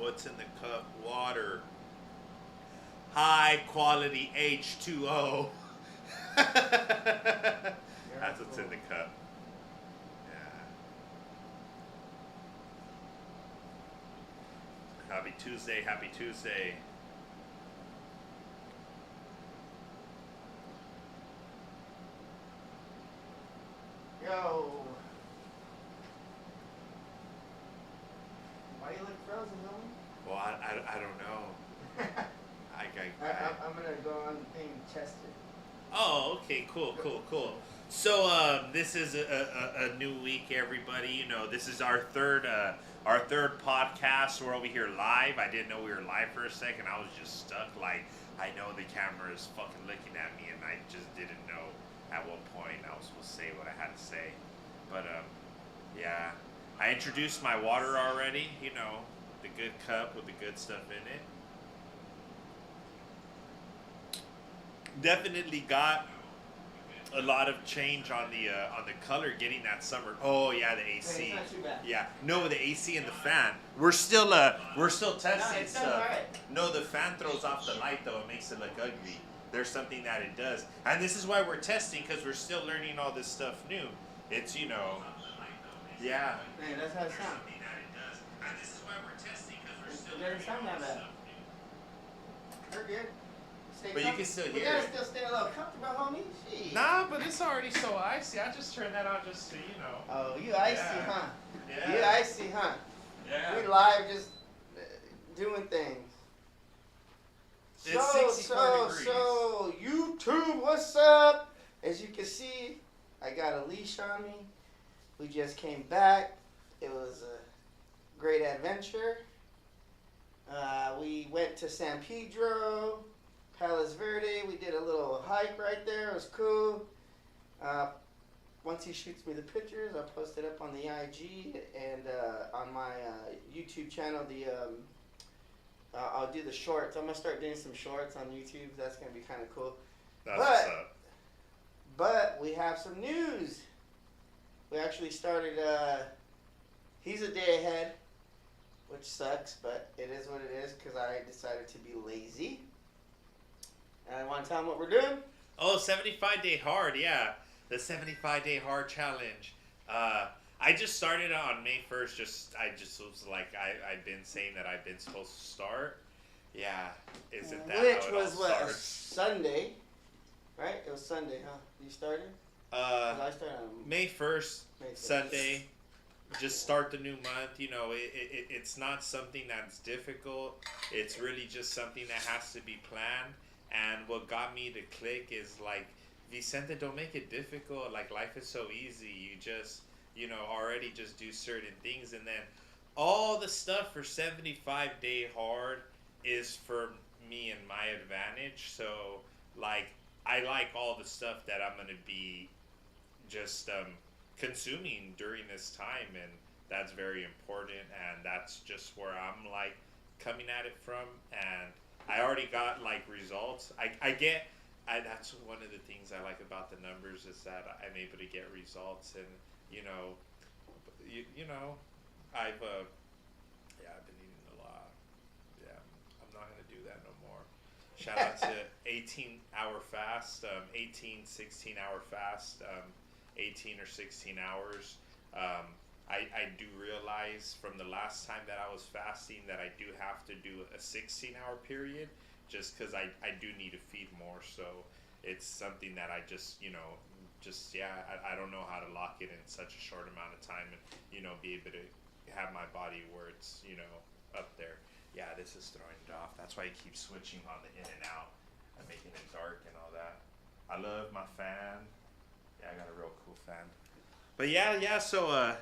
What's in the cup? Water. High quality H2O. That's what's in the cup. Yeah. Happy Tuesday. Happy Tuesday. Yo. Why you look frozen, homie? Well, I don't know. I'm gonna go on the thing Chester. Oh, okay, cool. So this is a new week, everybody. You know, this is our third podcast. We're over here live. I didn't know we were live for a second. I was just stuck. Like, I know the camera is fucking looking at me, and I just didn't know at what point I was supposed to say what I had to say. But yeah, I introduced my water already. You know, the good cup with the good stuff in it. Definitely got a lot of change on the color getting that summer. Oh yeah, the AC. It's not too bad. Yeah, no, the AC and the fan. We're still testing it's done stuff. alright. No, the fan throws off the light though. It makes it look ugly. There's something that it does, and this is why we're testing because we're still learning all this stuff new. It's yeah. Man, that's how it sounds. And this is why we're testing because we're still It doesn't sound that bad. We're good. Stay But you can still we hear gotta it. still stay a little comfortable, homie. Jeez. Nah, but it's already so icy. I just turned that on just to Oh, you icy, Yeah. huh? Yeah. You icy, huh? Yeah. We live just doing things. It's 64 degrees. So, YouTube, what's up? As you can see, I got a leash on me. We just came back. It was a great adventure. We went to San Pedro, Palos Verde. We did a little hike right there. It was cool. Once he shoots me the pictures, I'll post it up on the IG and on my YouTube channel. I'll do the shorts. I'm gonna start doing some shorts on YouTube. That's gonna be kind of cool. That's what's But- up. But we have some news. We actually started. He's a day ahead, which sucks, but it is what it is because I decided to be lazy. And I want to tell him what we're doing. Oh, 75 day hard, yeah. The 75 day hard challenge. I just started on May 1st. I just was like, I've been saying that I've been supposed to start. Yeah. Isn't that Which how it was all what, a starts? Sunday, right? It was Sunday, huh? You started? 'Cause I started on May 1st, May 1st. Sunday. Just start the new month. You know, it's not something that's difficult. It's really just something that has to be planned. And what got me to click is like, Vicente, don't make it difficult. Like, life is so easy. You just, already just do certain things. And then all the stuff for 75 day hard is for me and my advantage. So, like, I like all the stuff that I'm going to be just consuming during this time. And that's very important. And that's just where I'm, like, coming at it from. And I already got, like, results. That's one of the things I like about the numbers is that I'm able to get results, and I've been eating a lot. Yeah, I'm not gonna do that no more. Shout out to 18-hour fast, 16-hour fast, 18 or 16 hours. I do realize from the last time that I was fasting that I do have to do a 16-hour period just because I do need to feed more. So it's something that I just, I don't know how to lock it in such a short amount of time and, be able to have my body where it's, up there. Yeah, this is throwing it off. That's why I keep switching on the in and out and making it dark and all that. I love my fan. Yeah, I got a real cool fan. But yeah, so,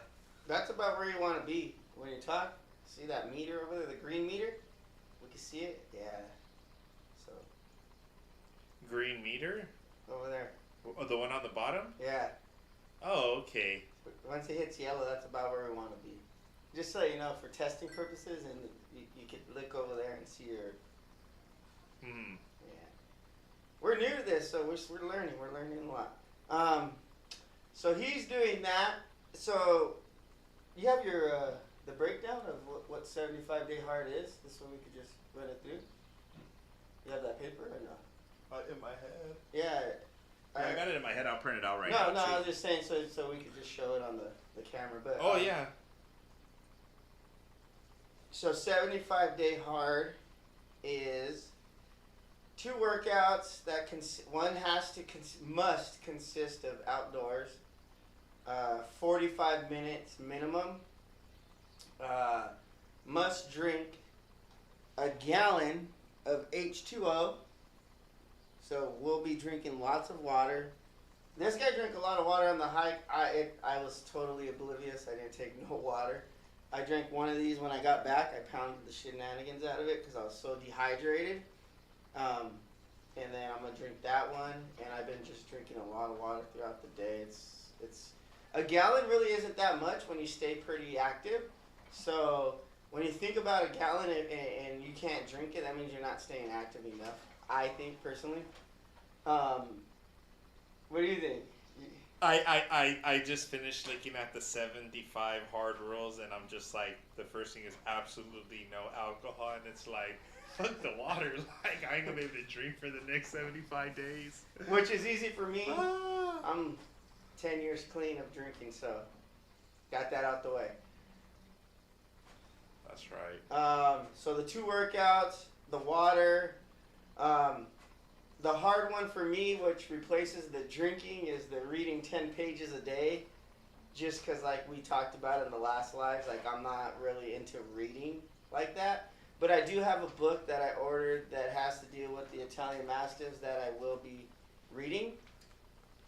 That's about where you want to be when you talk. See that meter over there, the green meter? We can see it. Yeah. So green meter? over there. Oh, the one on the bottom? Yeah. Oh, okay. Once it hits yellow, that's about where we want to be. Just so you know, for testing purposes, and you could look over there and see your. Hmm. Yeah. We're new to this, so we're learning. We're learning a lot. So he's doing that. So you have your the breakdown of what 75 Day Hard is? This one we could just run it through. You have that paper or no? In my head. Yeah. I got it in my head. I'll print it out right no, now. No, I was just saying so we could just show it on the camera. But oh yeah. So 75 Day Hard is 2 workouts that one must consist of outdoors. 45 minutes minimum. Must drink a gallon of H2O. So we'll be drinking lots of water. This guy drank a lot of water on the hike. I was totally oblivious. I didn't take no water. I drank one of these when I got back. I pounded the shenanigans out of it because I was so dehydrated. And then I'm gonna drink that one. And I've been just drinking a lot of water throughout the day. It's a gallon really isn't that much when you stay pretty active. So when you think about a gallon and you can't drink it, that means you're not staying active enough. I think personally. What do you think? I just finished looking at the 75 hard rules, and I'm just like, the first thing is absolutely no alcohol, and it's like, fuck the water. Like, I ain't gonna be able to drink for the next 75 days. Which is easy for me. I'm 10 years clean of drinking, so got that out the way. That's right. So the 2 workouts, the water, the hard one for me, which replaces the drinking, is the reading 10 pages a day. Just because, like we talked about in the last lives, like I'm not really into reading like that. But I do have a book that I ordered that has to deal with the Italian Mastiffs that I will be reading,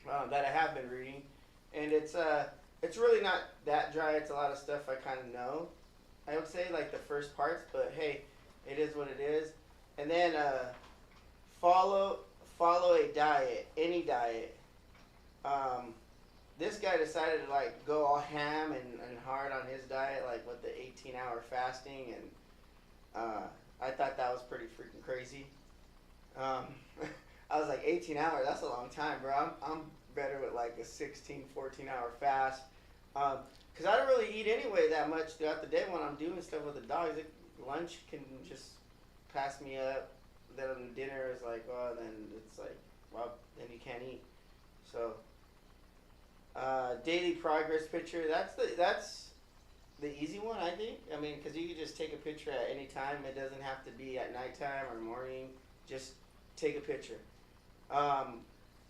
that I have been reading. And it's really not that dry. It's a lot of stuff I kind of know, I would say, like the first parts. But hey, it is what it is. And then follow a diet, any diet. This guy decided to like go all ham and hard on his diet, like with the 18-hour fasting, and I thought that was pretty freaking crazy. I was like, 18 hours, that's a long time, bro. I'm better with like a 16, 14-hour fast. Because I don't really eat anyway that much throughout the day when I'm doing stuff with the dogs. Lunch can just pass me up. Then dinner is like, oh, then it's like, well, then you can't eat. So, daily progress picture, that's the easy one, I think. I mean, because you can just take a picture at any time. It doesn't have to be at nighttime or morning. Just take a picture. But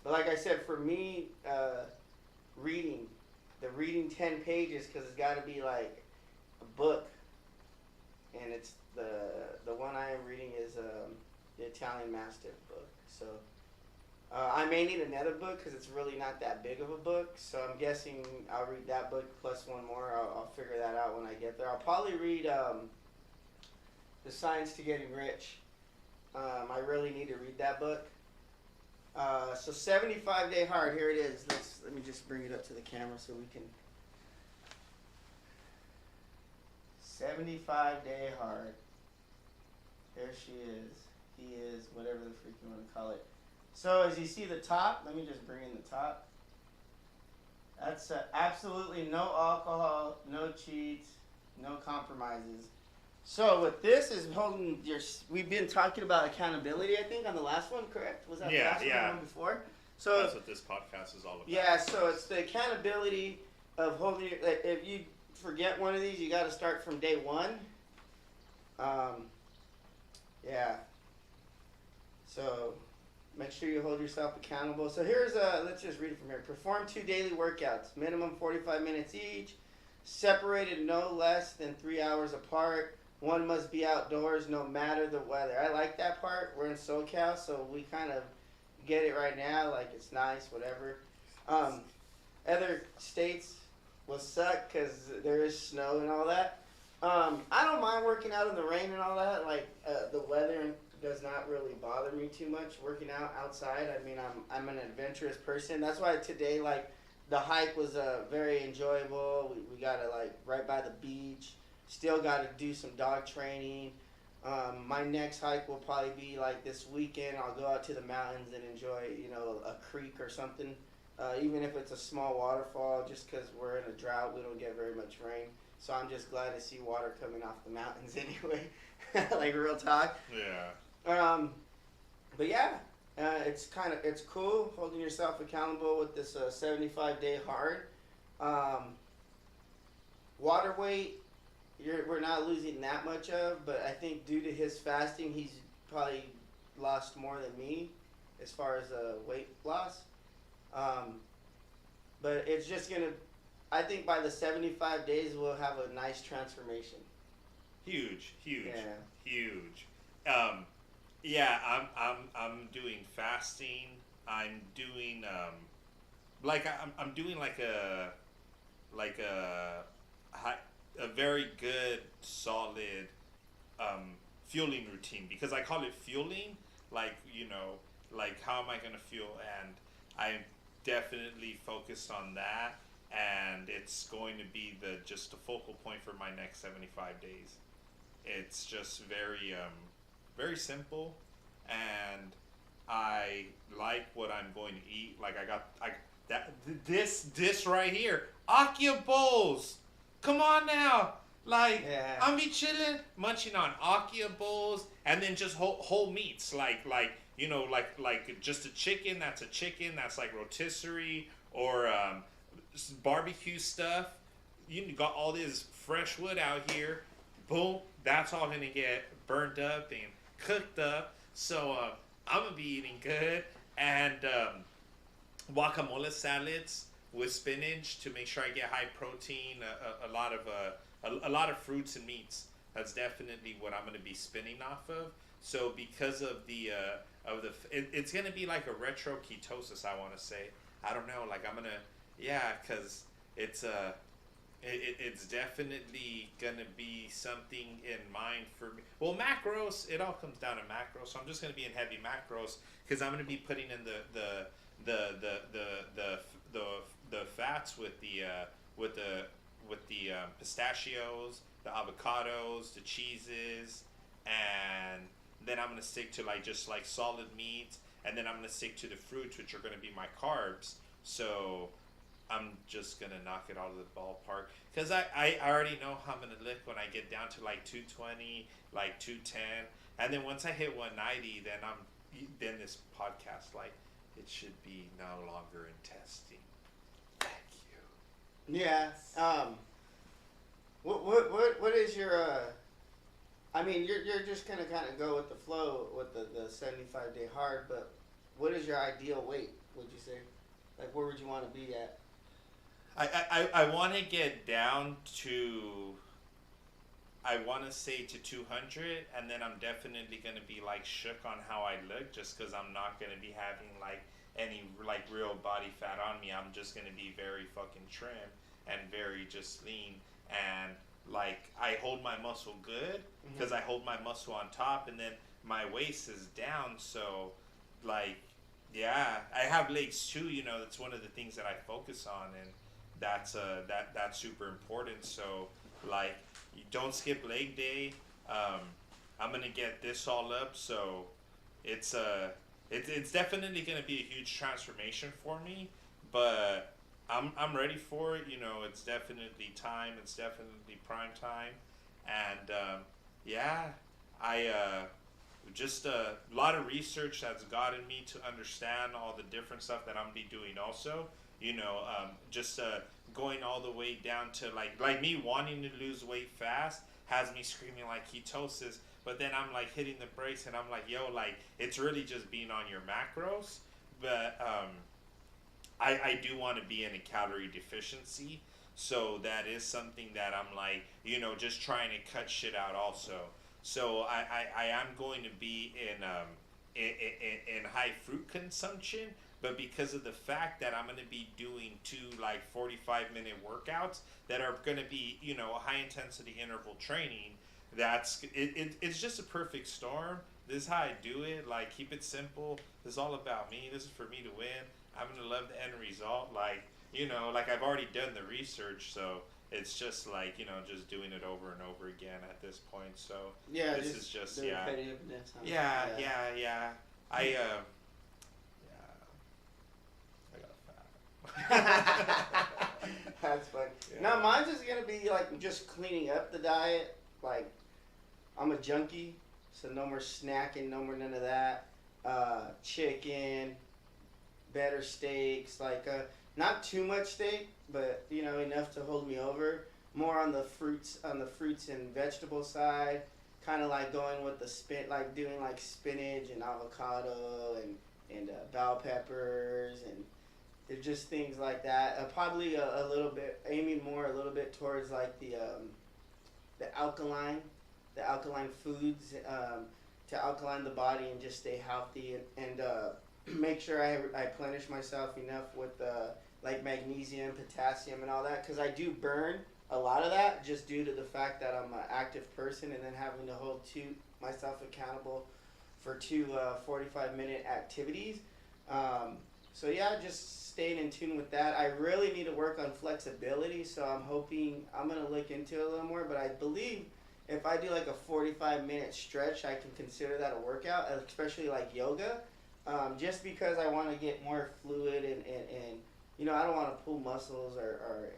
like I said, for me, reading 10 pages, because it's got to be like a book. And it's the one I am reading is the Italian Mastiff book. So I may need another book because it's really not that big of a book. So I'm guessing I'll read that book plus one more. I'll figure that out when I get there. I'll probably read The Science to Getting Rich. I really need to read that book. So 75 Day Hard, here it is. Let me just bring it up to the camera so we can. 75 Day Hard. There she is. He is, whatever the freak you want to call it. So as you see the top, let me just bring in the top. That's absolutely no alcohol, no cheats, no compromises. So what this is holding your, we've been talking about accountability, I think, on the last one, correct? Was that the last one before? So that's what this podcast is all about. Yeah, so it's the accountability of holding your, if you forget one of these, you got to start from day one. Yeah. So make sure you hold yourself accountable. So here's let's just read it from here. Perform 2 daily workouts, minimum 45 minutes each, separated no less than 3 hours apart. One must be outdoors no matter the weather. I like that part. We're in SoCal, so we kind of get it right now. Like, it's nice, whatever. Other states will suck because there is snow and all that. I don't mind working out in the rain and all that. Like, the weather does not really bother me too much working out outside. I mean, I'm an adventurous person. That's why today, like, the hike was very enjoyable. We got it, like, right by the beach. Still got to do some dog training. My next hike will probably be, like, this weekend. I'll go out to the mountains and enjoy, you know, a creek or something. Even if it's a small waterfall, just because we're in a drought, we don't get very much rain. So I'm just glad to see water coming off the mountains anyway. Like real talk. Yeah. But yeah, it's cool holding yourself accountable with this 75-day hard. Water weight, we're not losing that much of, but I think due to his fasting, he's probably lost more than me as far as weight loss. But it's just gonna. I think by the 75 days we'll have a nice transformation. Huge. Yeah. Huge. Yeah, I'm doing fasting. I'm doing I'm doing like a very good solid fueling routine, because I call it fueling, like, like how am I gonna fuel, and I'm definitely focused on that, and it's going to be just the focal point for my next 75 days. It's just very simple, and I like what I'm going to eat. Like this right here, Akia bowls. Come on now. Like, Yeah. I'm be chilling, munching on Akia bowls, and then just whole meats, like just a chicken. That's a chicken. That's like rotisserie or barbecue stuff. You got all this fresh wood out here. Boom. That's all gonna get burned up and cooked up. So I'm gonna be eating good, and guacamole salads with spinach to make sure I get high protein. A lot of fruits and meats. That's definitely what I'm gonna be spinning off of. So because of it's gonna be like a retro ketosis. I want to say. I don't know. Like I'm gonna, yeah, because it's it's definitely gonna be something in mind for me. Well, macros. It all comes down to macros. So I'm just gonna be in heavy macros because I'm gonna be putting in the fats with the pistachios, the avocados, the cheeses, and then I'm gonna stick to just solid meats, and then I'm gonna stick to the fruits, which are gonna be my carbs. So I'm just gonna knock it out of the ballpark because I already know how I'm gonna look when I get down to 220, 210, and then once I hit 190, then this podcast it should be no longer in testing. Thank you. Yeah. What is your I mean, you're just gonna kind of go with the flow with the 75-day hard, but what is your ideal weight? Would you say, where would you want to be at? I want to get down to, I want to say to 200, and then I'm definitely going to be shook on how I look, just because I'm not going to be having any real body fat on me. I'm just going to be very fucking trim and very just lean, and I hold my muscle good because I hold my muscle on top, and then my waist is down. So yeah, I have legs too. That's one of the things that I focus on, and that's super important. So you don't skip leg day. I'm gonna get this all up. So it's definitely gonna be a huge transformation for me, but I'm ready for it. It's definitely time. It's definitely prime time, and yeah, I just a lot of research that's gotten me to understand all the different stuff that I'm be doing. Also, just going all the way down to like me wanting to lose weight fast has me screaming ketosis, but then I'm hitting the brakes and I'm yo, it's really just being on your macros, but I do want to be in a calorie deficiency, so that is something that I'm just trying to cut shit out also. So I am going to be in high fruit consumption, but because of the fact that I'm going to be doing 2 45-minute workouts that are going to be high intensity interval training, it's just a perfect storm. This is how I do it. Keep it simple. This is all about me. This is for me to win. I'm gonna love the end result. I've already done the research, so it's just just doing it over and over again at this point. So yeah, this is just repetitiveness, huh? Yeah. I got fat. That's funny. Yeah. No, mine's just gonna be like just cleaning up the diet. Like, I'm a junkie, so no more snacking, no more none of that. Chicken, better steaks, like not too much steak, but enough to hold me over. More on the fruits, and vegetable side. Kind of like going with the like doing like spinach and avocado and bell peppers and they're just things like that. Probably a little bit aiming more a little bit towards like the alkaline foods to alkaline the body and just stay healthy and make sure I replenish myself enough with like magnesium, potassium, and all that because I do burn a lot of that just due to the fact that I'm an active person and then having to hold myself accountable for two 45-minute activities. So yeah, just staying in tune with that. I really need to work on flexibility, so I'm hoping I'm gonna look into it a little more. But I believe if I do like a 45-minute stretch, I can consider that a workout, especially like yoga. Just because I want to get more fluid and I don't want to pull muscles or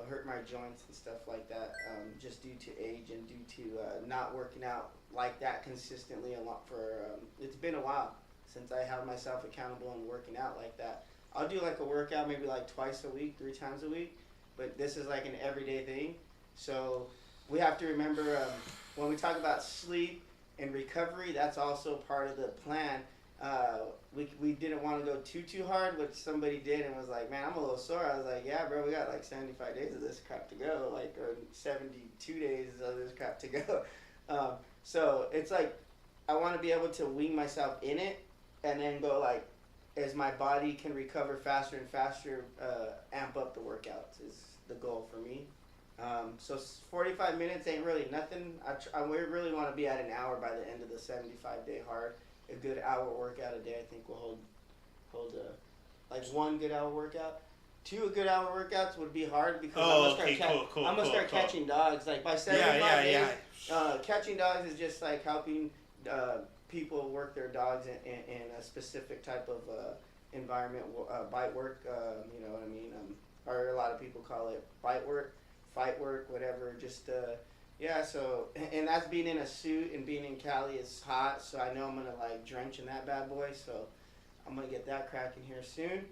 hurt my joints and stuff like that. Just due to age and due to not working out like that consistently a lot for it's been a while since I held myself accountable and working out like that. I'll do like a workout maybe like twice a week, 3 times a week, but this is like an everyday thing. So we have to remember when we talk about sleep and recovery, that's also part of the plan. We didn't want to go too hard, which somebody did and was like, man, I'm a little sore. I was like, yeah, bro, we got like 75 days of this crap to go, like or 72 days of this crap to go. So it's like I want to be able to wing myself in it and then go like, as my body can recover faster and faster, amp up the workouts is the goal for me. So 45 minutes ain't really nothing. I really want to be at an hour by the end of the 75-day hard. A good hour workout a day, I think, will hold like 1 good hour workout. 2 good hour workouts would be hard because I'm gonna start catching dogs. Like by 75 days, catching dogs is just like helping people work their dogs in a specific type of environment, bite work. You know what I mean? Or a lot of people call it bite work, fight work, whatever. Just so and that's being in a suit and being in Cali is hot, so I know I'm gonna like drench in that bad boy. So I'm gonna get that cracking here soon.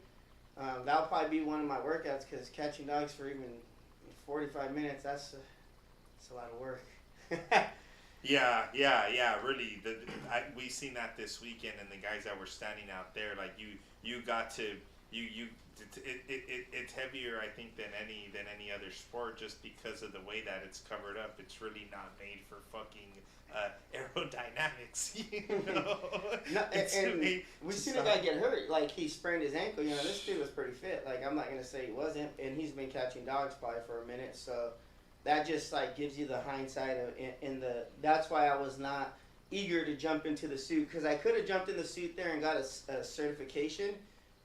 That'll probably be one of my workouts because catching dogs for even 45 minutes, that's a lot of work. Yeah, really. We seen that this weekend, and the guys that were standing out there, like you got to it's heavier, I think, than any other sport, just because of the way that it's covered up. It's really not made for fucking aerodynamics, you know. We've seen a guy get hurt. Like he sprained his ankle. This dude was pretty fit. Like I'm not gonna say he wasn't, and he's been catching dogs probably for a minute, so. That just like gives you the hindsight of that's why I was not eager to jump into the suit because I could have jumped in the suit there and got a certification,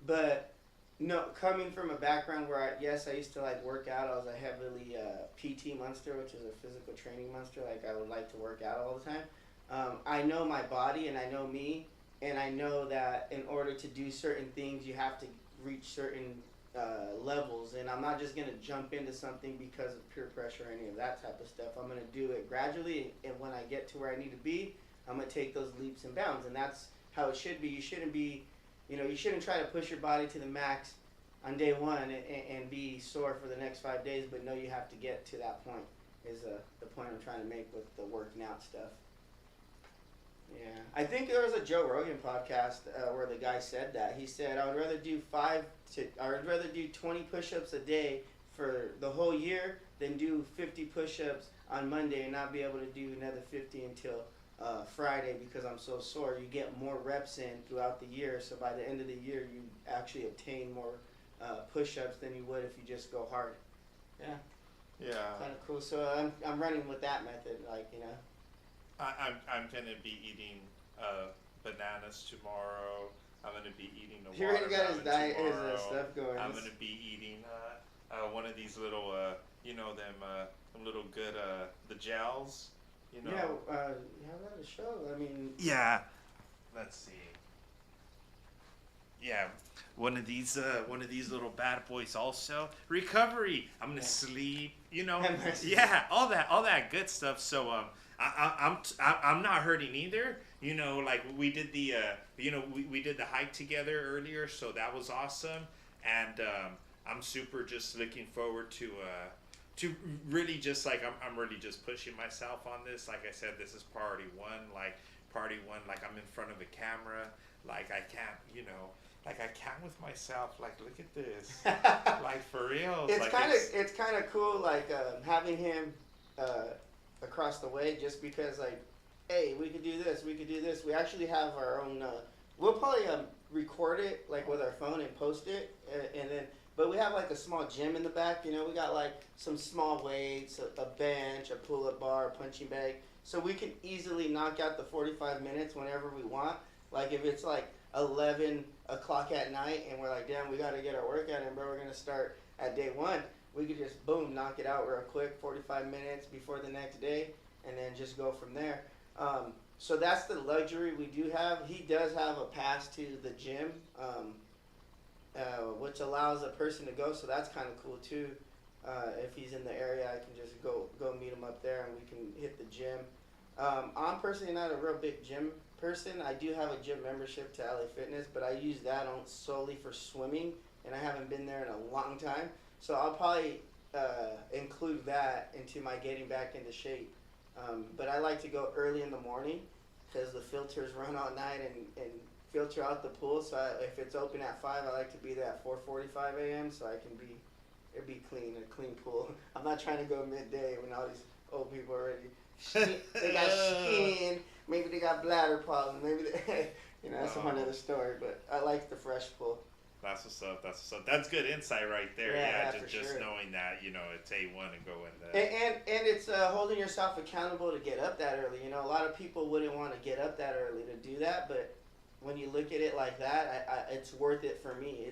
but no, coming from a background where I used to like work out. I was a heavily PT monster, which is a physical training monster. Like I would like to work out all the time. I know my body and I know me, and I know that in order to do certain things, you have to reach certain levels, and I'm not just going to jump into something because of peer pressure or any of that type of stuff. I'm going to do it gradually, and when I get to where I need to be, I'm going to take those leaps and bounds, and that's how it should be. You shouldn't try to push your body to the max on day one and be sore for the next 5 days, but know you have to get to that point is the point I'm trying to make with the working out stuff. Yeah, I think there was a Joe Rogan podcast where the guy said that. He said, I would rather do 20 push-ups a day for the whole year than do 50 push-ups on Monday and not be able to do another 50 until Friday because I'm so sore. You get more reps in throughout the year, so by the end of the year, you actually obtain more push-ups than you would if you just go hard. Yeah. Yeah. Kind of cool. So I'm running with that method, I'm gonna be eating bananas tomorrow. I'm gonna be eating a He already got his diet, tomorrow. his stuff going. I'm gonna be eating one of these little them little good the gels. Yeah, how about a show? I mean. Yeah. Let's see. Yeah, one of these little bad boys also. Recovery. I'm gonna sleep. Yeah, all that good stuff. So I'm not hurting either. Like we did we did the hike together earlier, so that was awesome. And I'm super just looking forward to really just like I'm really just pushing myself on this. Like I said, this is priority one. Like I'm in front of a camera. Like I can't, like I can't with myself. Like look at this. Like for real. It's kind of cool. Like having him across the way, just because like, hey, we could do this. We could do this. We actually have our own. We'll probably record it like with our phone and post it, and then. But we have like a small gym in the back. We got like some small weights, a bench, a pull-up bar, a punching bag. So we can easily knock out the 45 minutes whenever we want. Like if it's like 11 o'clock at night and we're like, damn, we got to get our workout in, bro. We're going to start at day one. We could just, boom, knock it out real quick, 45 minutes before the next day, and then just go from there. So that's the luxury we do have. He does have a pass to the gym. Which allows a person to go, so that's kind of cool too. If he's in the area, I can just go meet him up there, and we can hit the gym. I'm personally not a real big gym person. I do have a gym membership to LA Fitness, but I use that solely for swimming, and I haven't been there in a long time. So I'll probably include that into my getting back into shape. But I like to go early in the morning because the filters run all night and filter out the pool. So if it's open at 5, I like to be there at 4:45 a.m. so it'd be clean, a clean pool. I'm not trying to go midday when all these old people are already they got skin, maybe they got bladder problems, maybe they, that's a whole other story. But I like the fresh pool. That's what's up. That's good insight right there. Yeah, just sure. knowing that it's A1 and go in there. And it's holding yourself accountable to get up that early. A lot of people wouldn't want to get up that early to do that, but when you look at it like that, it's worth it for me.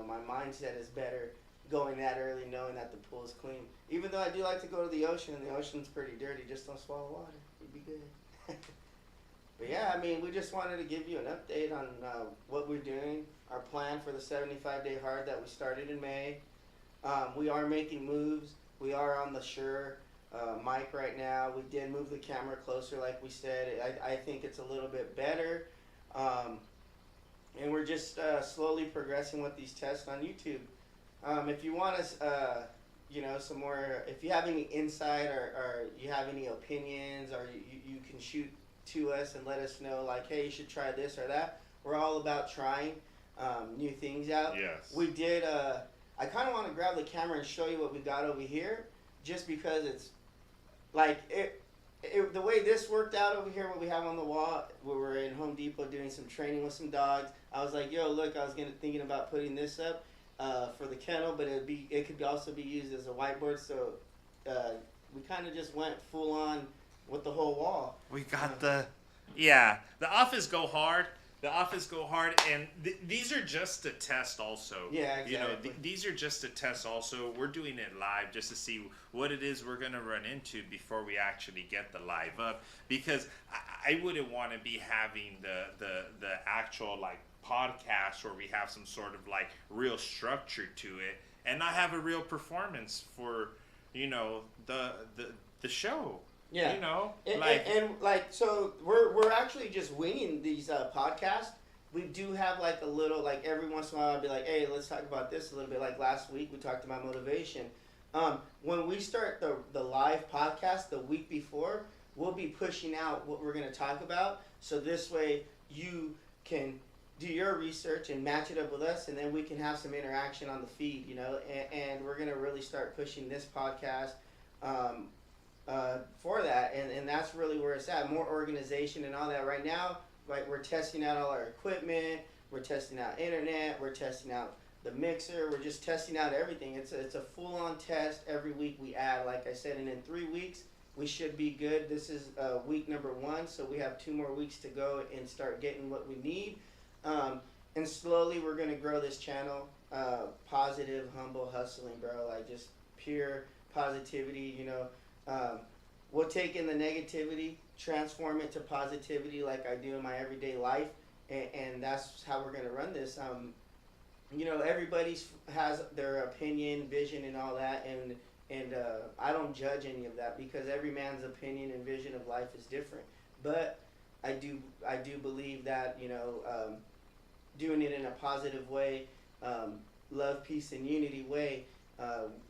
My mindset is better going that early, knowing that the pool is clean. Even though I do like to go to the ocean, and the ocean's pretty dirty, just don't swallow water. You'd be good. But yeah, we just wanted to give you an update on what we're doing, our plan for the 75-day hard that we started in May. We are making moves. We are on the Shure mic right now. We did move the camera closer, like we said. I think it's a little bit better. And we're just slowly progressing with these tests on YouTube. If you want us, some more, if you have any insight or you have any opinions, or you can shoot to us and let us know, like, hey, you should try this or that. We're all about trying new things out. Yes. We did, I kind of want to grab the camera and show you what we got over here, just because it's, like, the way this worked out over here, what we have on the wall, we were in Home Depot doing some training with some dogs. I was like, yo, look, I was thinking about putting this up for the kennel, but it could also be used as a whiteboard. So we kind of just went full on with the whole wall. We got the office go hard. The office go hard, and these are just a test also. Yeah, exactly. These are just a test also. We're doing it live just to see what it is we're going to run into before we actually get the live up. Because I wouldn't want to be having the actual, like, podcast where we have some sort of, like, real structure to it and not have a real performance for, the show. Yeah, so we're actually just winging these podcasts. We do have like a little, like every once in a while I'll be like, hey, let's talk about this a little bit. Like last week we talked about motivation. When we start the live podcast the week before, we'll be pushing out what we're going to talk about. So this way you can do your research and match it up with us, and then we can have some interaction on the feed, and we're going to really start pushing this podcast for that, and that's really where it's at. More organization and all that. Right now, like, we're testing out all our equipment, we're testing out internet, we're testing out the mixer, we're just testing out everything. It's a full-on test. Every week we add, like I said, and in 3 weeks we should be good. This is week number 1, so we have 2 more weeks to go and start getting what we need. And slowly we're going to grow this channel. Positive, humble, hustling, bro. Like, just pure positivity, we'll take in the negativity, transform it to positivity like I do in my everyday life, and that's how we're going to run this. everybody's has their opinion, vision, and all that, and I don't judge any of that because every man's opinion and vision of life is different. But I do believe that doing it in a positive way, love, peace, and unity way,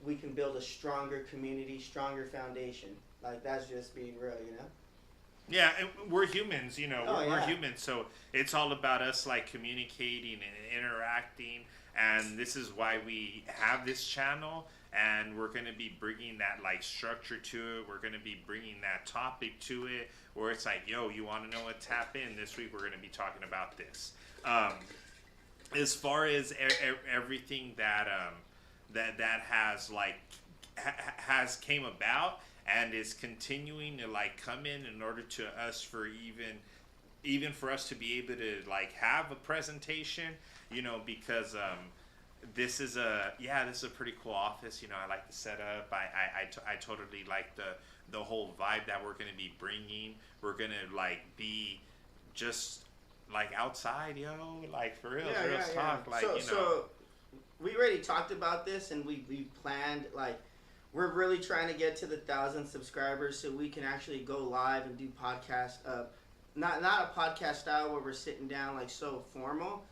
we can build a stronger community, stronger foundation. Like that's just being real. Yeah, and we're humans, Oh we're yeah. humans, so it's all about us like communicating and interacting, and this is why we have this channel, and we're going to be bringing that like structure to it. We're going to be bringing that topic to it, where it's like, yo, you want to know what tap in this week? We're going to be talking about this. As far as everything that has like has came about and is continuing to like come in order to us for even for us to be able to like have a presentation, because this is a pretty cool office. I like the setup. I totally like the whole vibe that we're going to be bringing. We're going to like be just like outside, like for real, real talk, like so we already talked about this, and we planned like we're really trying to get to the 1,000 subscribers so we can actually go live and do podcast. Not a podcast style where we're sitting down like so formal.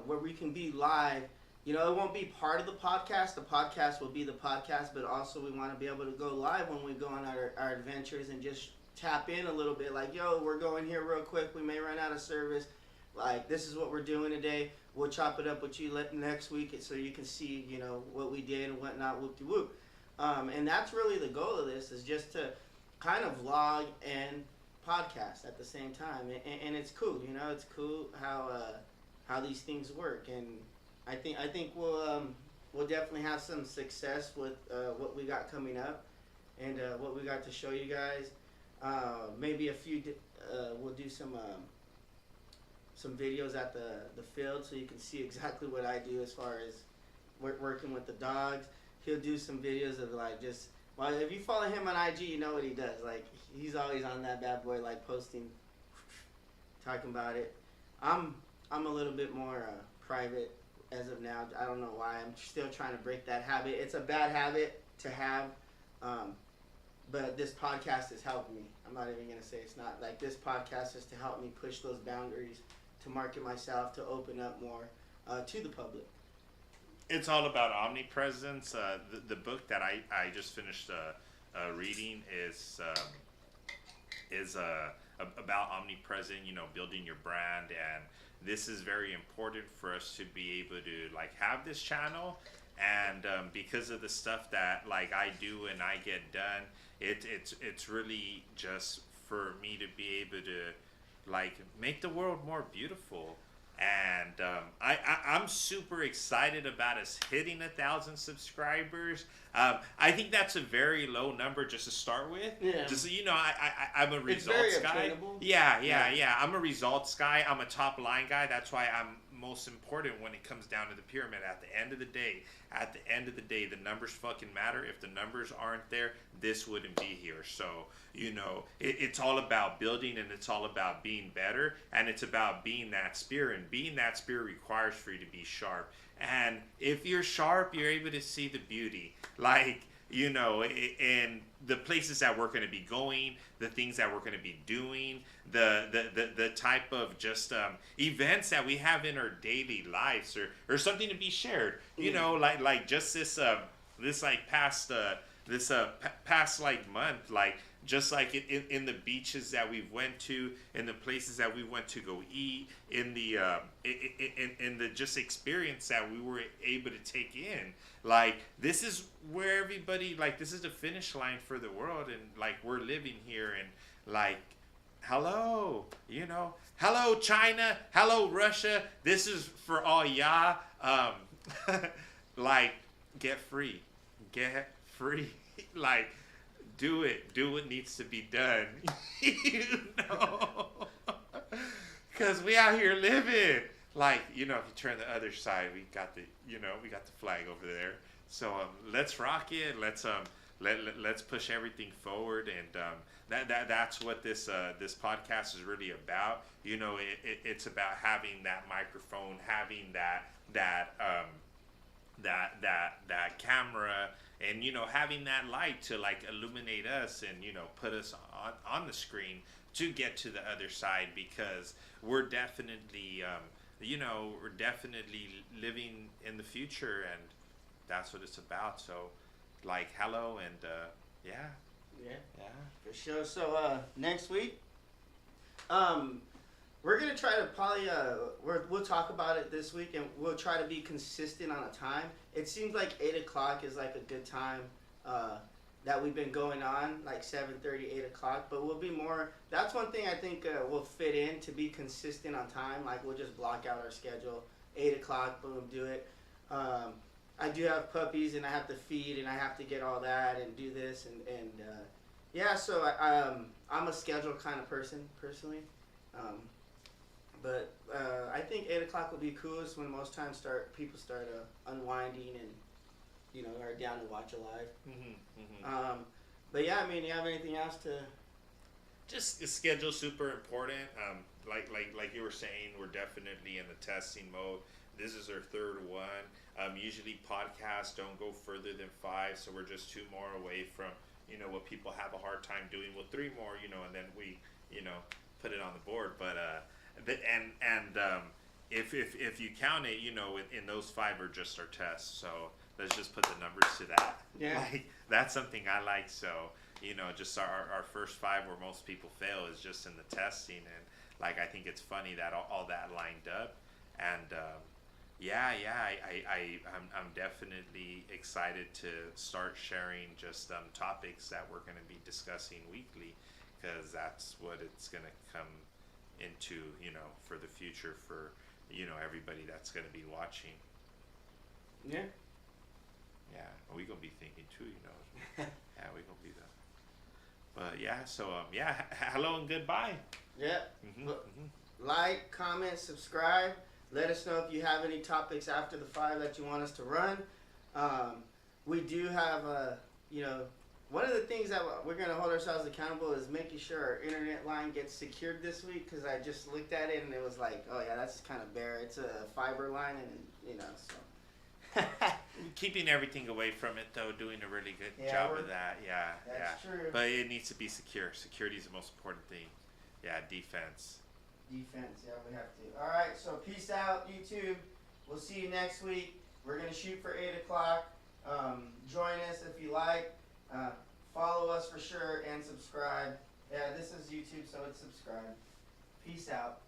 Where we can be live. It won't be part of the podcast. The podcast will be the podcast, but also we want to be able to go live when we go on our adventures and just tap in a little bit. Like, yo, we're going here real quick. We may run out of service. Like, this is what we're doing today. We'll chop it up with you next week so you can see, what we did and whatnot, whoop-de-whoop. And that's really the goal of this, is just to kind of vlog and podcast at the same time. And it's cool, it's cool how these things work. And I think we'll definitely have some success with what we got coming up and what we got to show you guys. Maybe we'll do some videos at the field so you can see exactly what I do as far as working with the dogs. He'll do some videos of like if you follow him on IG, you know what he does. Like he's always on that bad boy, like posting, talking about it. I'm a little bit more private as of now. I don't know why. I'm still trying to break that habit. It's a bad habit to have, but this podcast has helped me. I'm not even going to say it's not. Like this podcast is to help me push those boundaries, to market myself, to open up more to the public. It's all about omnipresence. The book that I just finished reading is about omnipresent, building your brand, and this is very important for us to be able to like have this channel, and because of the stuff that like I do and I get done, it's really just for me to be able to like make the world more beautiful. And I'm super excited about us hitting 1,000 subscribers. I think that's a very low number just to start with. Yeah. Just so I'm a results guy. Yeah. I'm a results guy. I'm a top line guy. That's why I'm most important when it comes down to the pyramid. At the end of the day, the numbers fucking matter. If the numbers aren't there, this wouldn't be here. So it's all about building, and it's all about being better, and it's about being that spear, and being that spear requires for you to be sharp. And if you're sharp, you're able to see the beauty, like in the places that we're going to be going, the things that we're going to be doing, the type of just events that we have in our daily lives, or something to be shared. Like just this like past past like month, like just like in the beaches that we went to, in the places that we went to go eat, in the just experience that we were able to take in. Like this is where everybody, like this is the finish line for the world, and like we're living here, and like hello China, hello Russia, this is for all y'all. Like get free like do what needs to be done. Because we out here living. Like, if you turn the other side, we got the flag over there. So let's rock it. let's push everything forward, and that's what this podcast is really about. It's about having that microphone, having that camera, and having that light to like illuminate us, and put us on the screen to get to the other side, because we're definitely living in the future, and that's what it's about. So like, hello, and yeah. For sure. So next week, we're gonna try to probably we'll talk about it this week, and we'll try to be consistent on a time. It seems like 8 o'clock is like a good time that we've been going on, like 7:30, 8 o'clock. But we'll be more. That's one thing I think will fit in to be consistent on time. Like, we'll just block out our schedule. 8 o'clock, boom, do it. I do have puppies, and I have to feed, and I have to get all that and do this, and yeah. So I'm a schedule kind of person personally. But I think 8 o'clock will be coolest, when most times people start unwinding and are down to watch a live. But yeah, I mean, you have anything else to? Just the schedule super important. Like you were saying, we're definitely in the testing mode. This is our third one. Usually podcasts don't go further than 5, so we're just 2 more away from what people have a hard time doing. Well, 3 more, and then we put it on the board. But if you count it, in those 5 are just our tests. So let's just put the numbers to that. Yeah. Like, that's something I like. So just our first 5 where most people fail is just in the testing, and like, I think it's funny that all that lined up, and I'm definitely excited to start sharing just topics that we're going to be discussing weekly, because that's what it's going to come into, for the future, for everybody that's going to be watching. Yeah. We gonna be thinking too, Yeah, we gonna be the. But yeah, so hello and goodbye. Yeah. Like, comment, subscribe. Let us know if you have any topics after the 5 that you want us to run. We do have one of the things that we're going to hold ourselves accountable is making sure our internet line gets secured this week, because I just looked at it and it was like, oh yeah, that's kind of bare. It's a fiber line, and so. Keeping everything away from it, though, doing a really good job of that. That's true. But it needs to be secure. Security is the most important thing. Defense. We have to. All right, so peace out, YouTube. We'll see you next week. We're going to shoot for 8 o'clock. Join us if you like. Follow us for sure, and subscribe. Yeah, this is YouTube, so it's subscribe. Peace out.